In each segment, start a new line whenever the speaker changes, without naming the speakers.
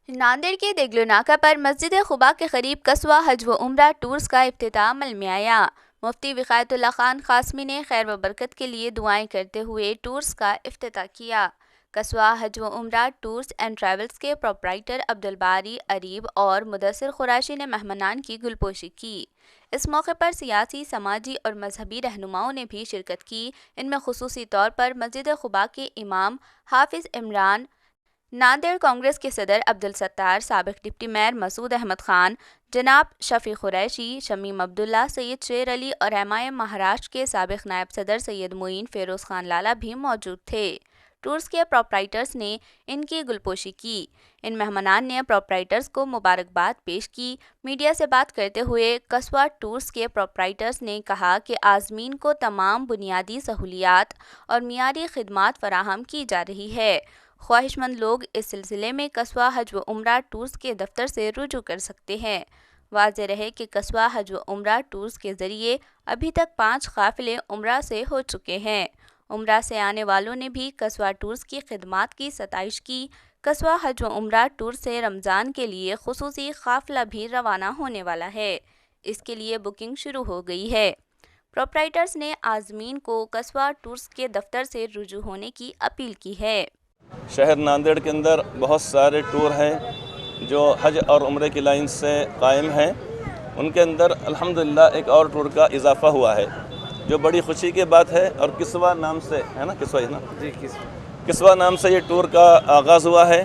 नांदेड़ के देगलू नाका पर मस्जिद खुबा के करीब कस्बा हज व उम्रा टूर्स का इफ्तिताह अमल में आया। मुफ्ती विकायतुल्लाह खान कासमी ने खैर व बरकत के लिए दुआएं करते हुए टूर्स का इफ्तिताह किया। कस्बा हज व उम्रा टूर्स एंड ट्रैवल्स के प्रोपराइटर अब्दुल बारी अरीब और मुदस्सिर कुरैशी ने मेहमानान की गुलपोशी की। इस मौके पर सियासी, समाजी और मजहबी रहनुमाओं ने भी शिरकत की। इनमें खुसूसी तौर पर मस्जिद खुबा के इमाम हाफिज इमरान, नांदेड़ कांग्रेस के सदर अब्दुल सत्तार, साबिक डिप्टी मेयर मसूद अहमद खान, जनाब शफी कुरैशी, शमीम अब्दुल्ला, सैयद शेर अली और एमआईएम महाराष्ट्र के साबिक नायब सदर सैयद मोइन फेरोज़ खान लाला भी मौजूद थे। टूर्स के प्रोपराइटर्स ने इनकी गुलपोशी की। इन मेहमानान ने प्रोपराइटर्स को मुबारकबाद पेश की। मीडिया से बात करते हुए कस्बा टूर्स के प्रोपराइटर्स ने कहा कि आज़मीन को तमाम बुनियादी सहूलियात और मियारी खिदमात फराहम की जा रही है। ख्वाहिशमंद लोग इस सिलसिले में कस्बा हज व उम्रा टूर्स के दफ्तर से रुजू कर सकते हैं। वाज़ेह रहे कि कस्बा हज व उम्रा टूर्स के ज़रिए अभी तक 5 काफ़िले उम्रा से हो चुके हैं। उम्रा से आने वालों ने भी कस्बा टूर्स की खिदमात की सताइश की। कस्बा हज व उम्रा टूर से रमज़ान के लिए खुसूसी काफ़िला भी रवाना होने वाला है। इसके लिए बुकिंग शुरू हो गई है। प्रोपराइटर्स ने आज़मीन को कस्बा टूर्स के दफ्तर से रुजू होने की अपील की है।
शहर नांदेड़ के अंदर बहुत सारे टूर हैं जो हज और उम्रे की लाइन से कायम हैं। उनके अंदर अल्हम्दुलिल्लाह एक और टूर का इजाफ़ा हुआ है जो बड़ी खुशी की बात है। और किस्वा नाम से है ना, किस्वा है ना जी, किस्वा नाम से ये टूर का आगाज़ हुआ है।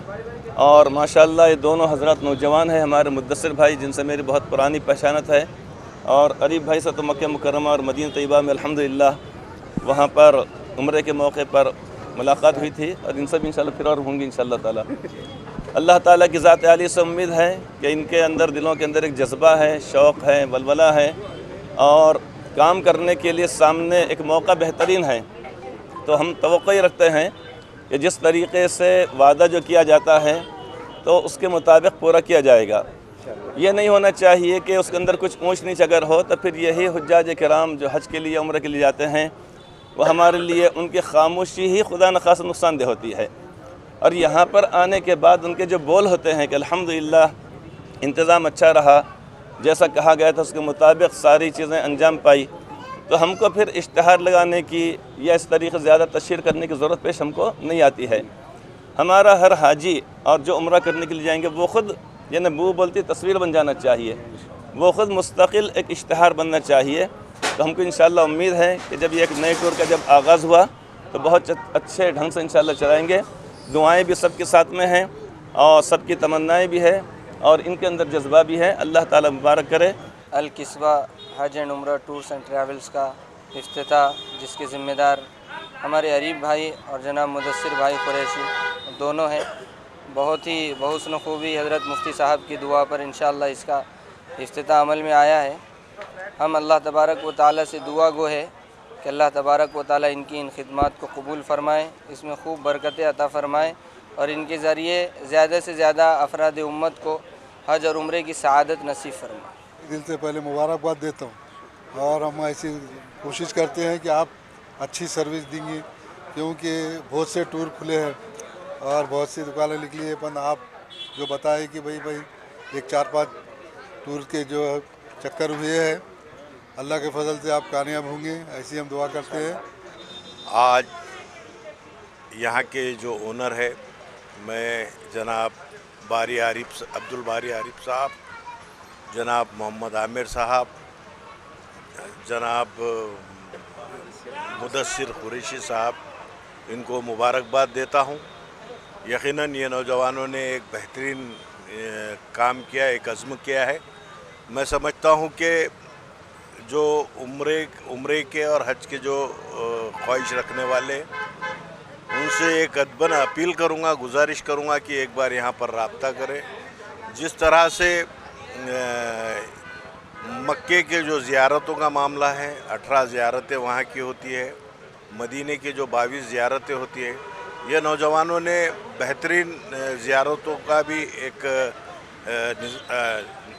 और माशाअल्लाह ये दोनों हज़रात नौजवान हैं, हमारे मुद्दस्सिर भाई जिनसे मेरी बहुत पुरानी पहचानत है, और अरीब भाई से तो मक्का मुकर्रमा और मदीना तैयबा में अल्हम्दुलिल्लाह वहाँ पर उम्रे के मौके पर मुलाकात हुई थी। और इनसे भी इंशाल्लाह फिर और होंगी इंशाल्लाह ताला। अल्लाह ताला की ज़ात आली से उम्मीद है कि इनके अंदर, दिलों के अंदर एक जज्बा है, शौक़ है, वलवला है और काम करने के लिए सामने एक मौका बेहतरीन है। तो हम तवक्को ये रखते हैं कि जिस तरीक़े से वादा जो किया जाता है तो उसके मुताबिक पूरा किया जाएगा। ये नहीं होना चाहिए कि उसके अंदर कुछ ऊँच नीच अगर हो तो फिर यही हुज्जाज किराम जो हज के लिए, उम्र के लिए जाते हैं, वो हमारे लिए उनकी खामोशी ही खुदा न खासा नुकसानदेह होती है। और यहाँ पर आने के बाद उनके जो बोल होते हैं कि अल्हम्दुलिल्लाह इंतज़ाम अच्छा रहा, जैसा कहा गया था उसके मुताबिक सारी चीज़ें अंजाम पाई, तो हमको फिर इश्तहार लगाने की या इस तरीक़े से ज़्यादा तशहीर करने की ज़रूरत पेश हमको नहीं आती है। हमारा हर हाजी और जो उम्रा करने के लिए जाएंगे वो ख़ुद, यानी बू बोलती तस्वीर बन जाना चाहिए, वो ख़ुद मुस्तकिल एक इश्तहार बनना चाहिए। तो हमको इंशाअल्लाह उम्मीद है कि जब ये एक नए टूर का जब आगाज़ हुआ तो बहुत अच्छे ढंग से इंशाअल्लाह चलाएँगे। दुआएं भी सबके साथ में हैं और सबकी तमन्नाएं भी है और इनके अंदर जज्बा भी है। अल्लाह ताला मुबारक करे।
अल किस्वा हज एंड उम्रा टूर्स एंड ट्रैवल्स का इफ्तिताह, जिसके ज़िम्मेदार हमारे अरीब भाई और जनाब मुदस्सिर भाई कुरैशी दोनों हैं। बहुत ही बहुस्न खूबी हज़रत मुफ्ती साहब की दुआ पर इंशाअल्लाह इसका इफ्तिताह अमल में आया है। हम अल्लाह तबारक व तआला से दुआ गो है कि अल्लाह तबारक व तआला इनकी इन खिदमात को कबूल फ़रमाए, इसमें खूब बरकतें अता फ़रमाए और इनके ज़रिए ज़्यादा से ज़्यादा अफराद उम्मत को हज और उम्रे की सआदत नसीब फ़रमाए।
दिल से पहले मुबारकबाद देता हूँ और हम ऐसी कोशिश करते हैं कि आप अच्छी सर्विस देंगे, क्योंकि बहुत से टूर खुले हैं और बहुत सी दुकानें निकली है, पर आप जो बताए कि भाई एक 4-5 टूर के जो चक्कर हुए हैं, अल्लाह के फजल से आप कामयाब होंगे, ऐसी हम दुआ करते हैं।
आज यहाँ के जो ओनर है, मैं जनाब अब्दुल बारी आरिफ साहब, जनाब मोहम्मद आमिर साहब, जनाब मुदस्सिर कुरैशी साहब, इनको मुबारकबाद देता हूँ। यकीनन ये नौजवानों ने एक बेहतरीन काम किया, एक अज़्म किया है। मैं समझता हूँ कि जो उम्रे के और हज के जो ख्वाहिश रखने वाले, उनसे एक अदबन अपील करूँगा, गुजारिश करूँगा कि एक बार यहाँ पर राब्ता करें। जिस तरह से मक्के के जो ज़ियारतों का मामला है, 18 ज़ियारतें वहाँ की होती है, मदीने की जो 22 ज़ियारतें होती है, ये नौजवानों ने बेहतरीन ज़ियारतों का भी एक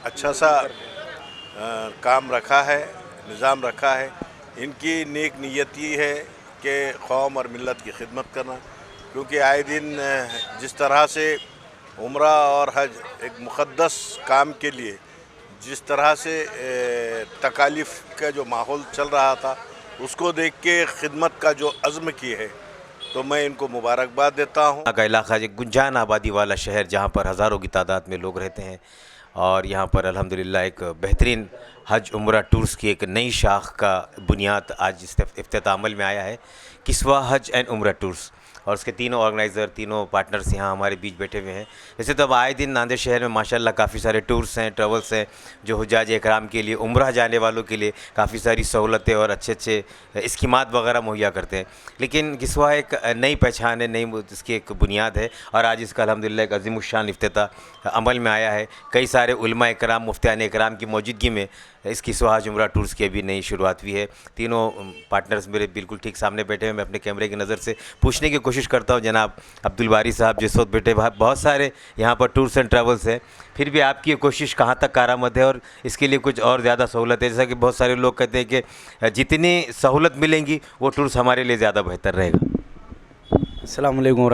अच्छा सा काम रखा है, निज़ाम रखा है। इनकी नेक नीयत ये है कि कौम और मिल्लत की खिदमत करना, क्योंकि आए दिन जिस तरह से उम्रा और हज एक मुक़द्दस काम के लिए जिस तरह से तकालीफ का जो माहौल चल रहा था उसको देख के खिदमत का जो अज़्म की है, तो मैं इनको मुबारकबाद देता हूँ।
का इलाका एक गुंजान आबादी वाला शहर जहाँ पर हज़ारों की तादाद में लोग रहते हैं, और यहाँ पर अल्हम्दुलिल्लाह एक बेहतरीन हज उम्रा टूर्स की एक नई शाख का बुनियाद आज इफ्तिताह अमल में आया है, किस्वा हज एंड उम्रा टूर्स। और उसके तीनों ऑर्गेनाइज़र, तीनों पार्टनर्स यहाँ हमारे बीच बैठे हुए हैं। वैसे तो अब आए दिन नांदेड़ शहर में माशाल्लाह काफ़ी सारे टूर्स हैं, ट्रेवल्स हैं, जो हुज्जाज इकराम के लिए, उम्रा जाने वालों के लिए काफ़ी सारी सहूलतें और अच्छे अच्छे स्कीमात वगैरह मुहैया करते हैं। लेकिन किस्वा एक नई पहचान है, नई इसकी एक बुनियाद है, और आज इसका अल्हम्दुलिल्लाह एक अज़ीमुश्शान इफ्तिताह अमल में आया है। कई सारे उलमा इकराम, मुफ्तियान इकराम की मौजूदगी में इस किस्वा हज उम्रा टूर्स की अभी नई शुरुआत हुई है। तीनों पार्टनर्स मेरे बिल्कुल ठीक सामने बैठे हैं। मैं अपने कैमरे की नज़र से पूछने की कोशिश करता हूँ जनाब अब्दुल बारी साहब जिस वक्त बैठे, बहुत सारे यहाँ पर टूर्स एंड ट्रैवल्स हैं, फिर भी आपकी ये कोशिश कहाँ तक कारआमद है, और इसके लिए कुछ और ज़्यादा सहूलत है? जैसा कि बहुत सारे लोग कहते हैं कि जितनी सहूलत मिलेंगी वो टूर्स हमारे लिए ज़्यादा बेहतर रहेगा।
अस्सलाम वालेकुम।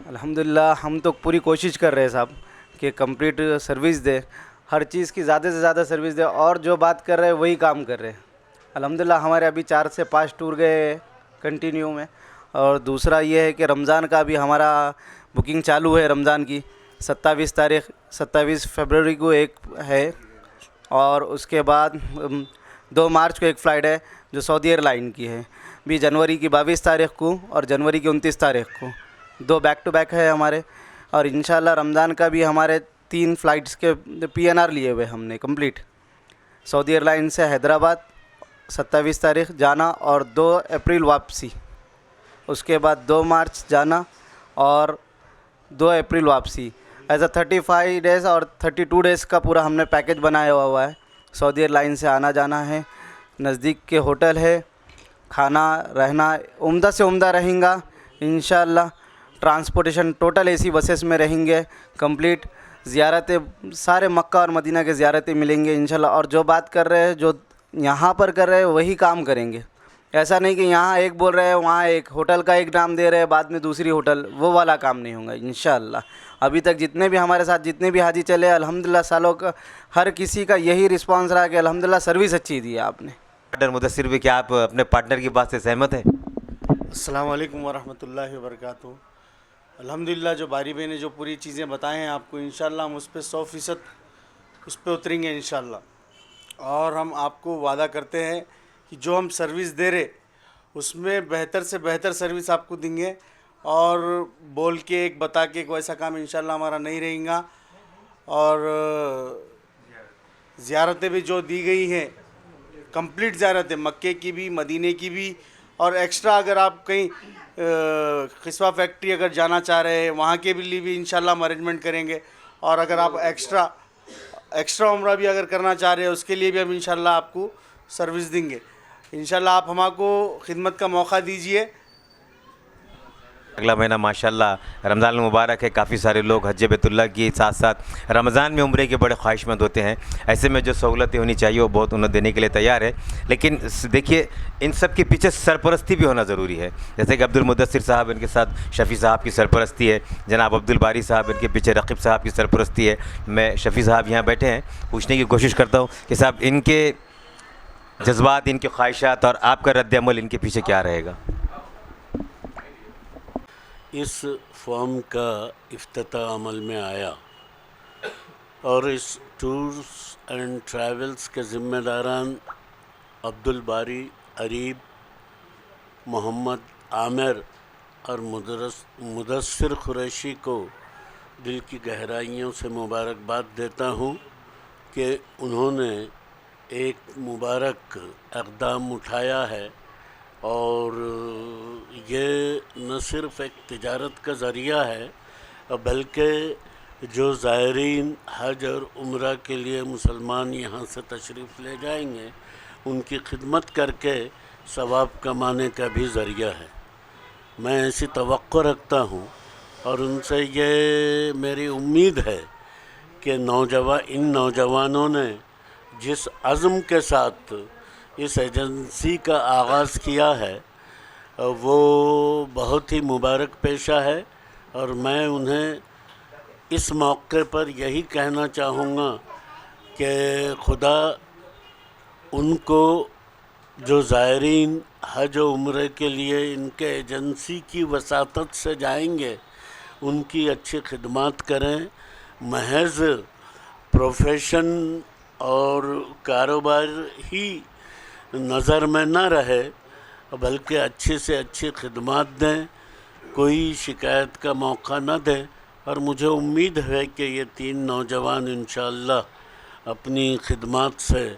अल्हम्दुलिल्लाह हम तो पूरी कोशिश कर रहे हैं साहब कि कंप्लीट सर्विस दे, हर चीज़ की ज़्यादा से ज़्यादा सर्विस दे, और जो बात कर रहे हैं वही काम कर रहे हैं। अल्हम्दुलिल्लाह हमारे अभी 4 से 5 टूर गए कंटिन्यू में। और दूसरा ये है कि रमज़ान का भी हमारा बुकिंग चालू है। रमज़ान की 27 फरवरी को एक है, और उसके बाद 2 मार्च को एक फ़्लाइट है जो सऊदी एयरलाइन की है, भी जनवरी की 22 तारीख़ को और जनवरी की 29 तारीख़ को 2 बैक टू बैक है हमारे। और इंशाल्लाह रमज़ान का भी हमारे 3 फ़्लाइट्स के PNR लिए हुए हमने कंप्लीट। सऊदी एयरलाइन से हैदराबाद 27 तारीख़ जाना और 2 अप्रैल वापसी, उसके बाद 2 मार्च जाना और 2 अप्रैल वापसी। ऐसा 35 डेज़ और 32 डेज़ का पूरा हमने पैकेज बनाया हुआ है। सऊदी एयरलाइन से आना जाना है, नज़दीक के होटल है, खाना रहना उम्दा से उम्दा रहेगा इंशाअल्लाह। ट्रांसपोर्टेशन टोटल AC बसेस में रहेंगे कंप्लीट। ज़ियारतें सारे मक्का और मदीना के ज़ियारतें मिलेंगे इंशाल्लाह। और जो बात कर रहे हैं, जो यहाँ पर कर रहे हैं वही काम करेंगे। ऐसा नहीं कि यहाँ एक बोल रहे हैं, वहाँ एक होटल का एक नाम दे रहे हैं, बाद में दूसरी होटल, वो वाला काम नहीं होगा इंशाअल्लाह। अभी तक जितने भी हमारे साथ जितने भी हाजी चले अल्हम्दुलिल्लाह सालों का हर किसी का यही रिस्पांस रहा कि अल्हम्दुलिल्लाह सर्विस अच्छी दी है आपने।
पार्टनर मुदस्सिर भी, क्या आप अपने पार्टनर की बात से सहमत हैं?
अस्सलाम वालेकुम वरहमतुल्लाहि वबरकातुहू। अल्हम्दुलिल्लाह जो बारी भाई ने जो पूरी चीज़ें बताएं हैं आपको, इंशाल्लाह हम उस पर 100% उस पर उतरेंगे इंशाल्लाह। और हम आपको वादा करते हैं कि जो हम सर्विस दे रहे उसमें बेहतर से बेहतर सर्विस आपको देंगे, और बोल के एक बता के एक वैसा काम इंशाल्लाह हमारा नहीं रहेगा। और ज़ियारतें भी जो दी गई हैं कंप्लीट ज़ियारतें, मक्के की भी मदीने की भी, और एक्स्ट्रा अगर आप कहीं किस्वा फैक्ट्री अगर जाना चाह रहे हैं वहाँ के भी लिए भी इंशाल्लाह हम अरेंजमेंट करेंगे। और अगर आप एक्स्ट्रा उम्रा भी अगर करना चाह रहे हैं उसके लिए भी हम इंशाल्लाह आपको सर्विस देंगे। इंशाल्लाह आप हमको खिदमत का मौका दीजिए।
अगला महीना माशाल्लाह रमज़ान मुबारक है, काफ़ी सारे लोग हज बैतुल्लाह के साथ साथ रमज़ान में उम्रे के बड़े ख्वाहिशमंद होते हैं। ऐसे में जो सहूलतें होनी चाहिए वो बहुत उन्हें देने के लिए तैयार है। लेकिन देखिए इन सब के पीछे सरपरस्ती भी होना ज़रूरी है। जैसे कि अब्दुल मुदस्सिर साहब, इनके साथ शफ़ी साहब की सरपरस्ती है, जनाब अब्दुल बारी साहब, इनके पीछे रकीब साहब की सरपरस्ती है। मैं शफ़ी साहब यहाँ बैठे हैं, पूछने की कोशिश करता हूँ कि साहब इनके जज्बात, इनके ख्वाहिशात और आपका रद्द-ए-अमल इनके पीछे क्या रहेगा?
इस फॉर्म का इफ्तिताह अमल में आया और इस टूर्स एंड ट्रैवल्स के ज़िम्मेदारान अब्दुल बारी, अरीब, मोहम्मद आमिर और मुदस्सिर कुरैशी को दिल की गहराइयों से मुबारकबाद देता हूँ कि उन्होंने एक मुबारक इक़दाम उठाया है। और ये न सिर्फ़ एक तिजारत का ज़रिया है, बल्कि जो ज़ायरीन हज और उम्रा के लिए मुसलमान यहाँ से तशरीफ़ ले जाएंगे उनकी खिदमत करके सवाब कमाने का भी ज़रिया है। मैं ऐसी तवक्को रखता हूँ और उनसे ये मेरी उम्मीद है कि इन नौजवानों ने जिस अज़्म के साथ इस एजेंसी का आगाज़ किया है वो बहुत ही मुबारक पेशा है। और मैं उन्हें اس موقع پر یہی کہنا چاہوں گا کہ خدا ان کو جو زائرین حج و عمرے کے لیے ان کے ایجنسی کی وساطت سے جائیں گے ان کی اچھی خدمات کریں، محض پروفیشن اور کاروبار ہی نظر میں نہ رہے بلکہ اچھی سے اچھی خدمات دیں، کوئی شکایت کا موقع نہ دیں، اور مجھے امید ہے کہ یہ 3 نوجوان انشاءاللہ اپنی خدمات سے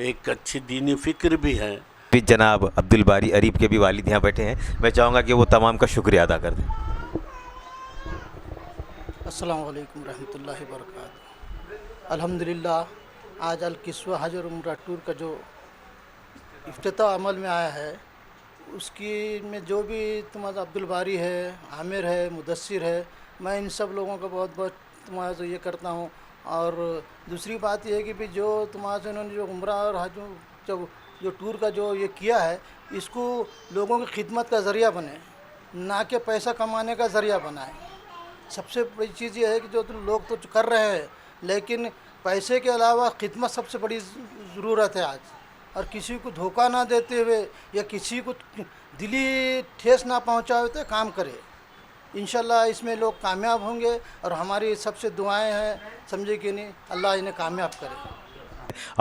ایک اچھی دینی فکر بھی ہے۔
جناب عبدالباری اریب کے بھی والد یہاں بیٹھے ہیں، میں چاہوں گا کہ وہ تمام کا شکریہ ادا کر دیں۔
السلام علیکم ورحمۃ اللہ وبرکاتہ۔ الحمدللہ آج الکسوہ حج اور عمرہ ٹور کا جو افتتاح عمل میں آیا ہے اس کی میں جو بھی تمہارا عبدالباری ہے، عامر ہے، مدثر ہے، میں ان سب لوگوں کا بہت بہت تمہارا یہ کرتا ہوں۔ اور دوسری بات یہ ہے کہ جو تمہارا سے انہوں نے جو عمرہ اور حج جو ٹور کا جو یہ کیا ہے اس کو لوگوں کی خدمت کا ذریعہ بنے، نہ کہ پیسہ کمانے کا ذریعہ بنائے۔ سب سے بڑی چیز یہ ہے کہ جو لوگ تو کر رہے ہیں لیکن پیسے کے علاوہ خدمت سب سے بڑی ضرورت ہے آج، اور کسی کو دھوکہ نہ دیتے ہوئے یا کسی کو دلی ٹھیس نہ پہنچائے ہوئے کام کرے۔ انشاءاللہ اس میں لوگ کامیاب ہوں گے، اور ہماری سب سے دعائیں ہیں، سمجھے کہ نہیں، اللہ انہیں کامیاب کرے۔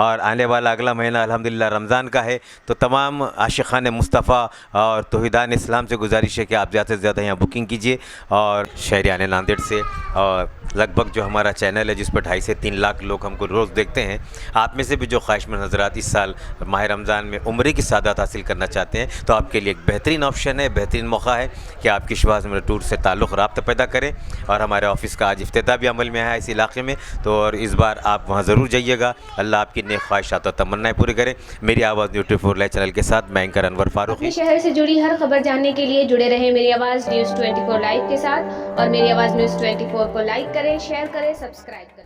اور آنے والا اگلا مہینہ الحمدللہ رمضان کا ہے، تو تمام عاشقان مصطفیٰ اور توحیدان اسلام سے گزارش ہے کہ آپ زیادہ سے زیادہ یہاں بکنگ کیجئے، اور شہریان ناندیڑ سے، اور لگ بھگ جو ہمارا چینل ہے جس پر 2.5 سے 3 لاکھ لوگ ہم کو روز دیکھتے ہیں، آپ میں سے بھی جو خواہش مند حضرات اس سال ماہ رمضان میں عمرے کی سعادت حاصل کرنا چاہتے ہیں تو آپ کے لیے ایک بہترین آپشن ہے، بہترین موقع ہے کہ آپ کشواہا عمرہ ٹور سے تعلق رابطہ پیدا کریں۔ اور ہمارے آفس کا آج افتتاح بھی عمل میں آیا ہے اس علاقے میں، تو اور اس بار آپ وہاں ضرور جائیے گا۔ اللہ آپ کی نیک خواہشات اور تمنائیں پوری کریں۔ میری آواز نیوز 24 لائیو چینل کے ساتھ میں اینکر انور فاروق۔
اپنے شہر سے جڑی ہر خبر جاننے کے لیے جڑے رہیں میری آواز نیوز 24 لائیو کے ساتھ، اور میری آواز نیوز 24 کو لائک کریں، شیئر کریں، سبسکرائب کریں۔